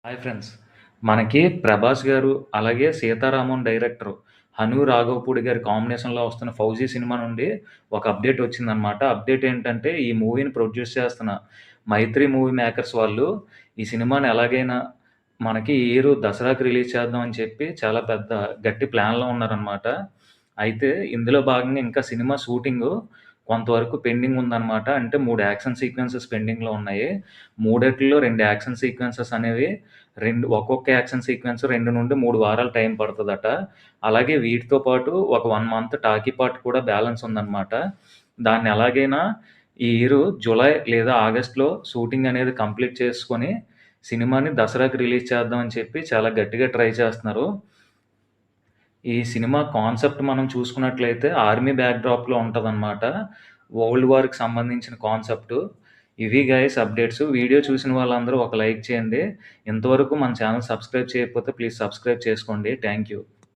Hi friends. మనకి 'ప్రభాస్' గారు, అలాగే 'సీతారామం' డైరెక్టర్ 'హను రాఘవపూడి' గారి కాంబినేషన్‌లో వస్తున్న 'ఫౌజీ' సినిమా నుండి ఒక అప్డేట్ వచ్చిందనమాట. అప్డేట్ ఏంటంటే, ఈ మూవీని ప్రొడ్యూస్ చేస్తున్న 'మైత్రి మూవీ మేకర్స్' వాళ్ళు ఈ సినిమాని ఎలాగైనా మనకి ఈ ఇయర్ దసరాకి రిలీజ్ చేద్దాం అని చెప్పి చాలా పెద్ద గట్టి ప్లాన్‌లో ఉన్నారనమాట. అయితే ఇందులో భాగంగా ఇంకా సినిమా షూటింగు కొంతవరకు పెండింగ్ ఉందనమాట. అంటే 3 యాక్షన్ సీక్వెన్సెస్ పెండింగ్‌లో ఉన్నాయి. మూడిట్లో 2 యాక్షన్ సీక్వెన్సెస్ అనేవి ఒక్కొక్క యాక్షన్ సీక్వెన్స్ 2-3 వారాలు టైం పడతదట. అలాగే వీటితో పాటు ఒక 1 మంత్ టాకీ పార్ట్ కూడా బ్యాలెన్స్ ఉందనమాట. దాన్ని ఎలాగైనా ఈ ఇయర్ జులై లేదా ఆగస్ట్‌లో షూటింగ్ అనేది కంప్లీట్ చేసుకొని, సినిమాని దసరాకి రిలీజ్ చేద్దాం అని చెప్పి చాలా గట్టిగా ట్రై చేస్తున్నారు. ఈ సినిమా కాన్సెప్ట్ మనం చూసుకున్నట్లయితే ఆర్మీ బ్యాక్‌డ్రాప్‌లో ఉంటదనమాట. వరల్డ్ వార్‌కి సంబంధించిన కాన్సెప్టు. ఇవి గైస్ అప్డేట్స్. వీడియో చూసిన వాళ్ళందరూ ఒక లైక్ చేయండి. ఇంతవరకు మన ఛానెల్ సబ్స్క్రైబ్ చేయకపోతే ప్లీజ్ సబ్స్క్రైబ్ చేసుకోండి. Thank you.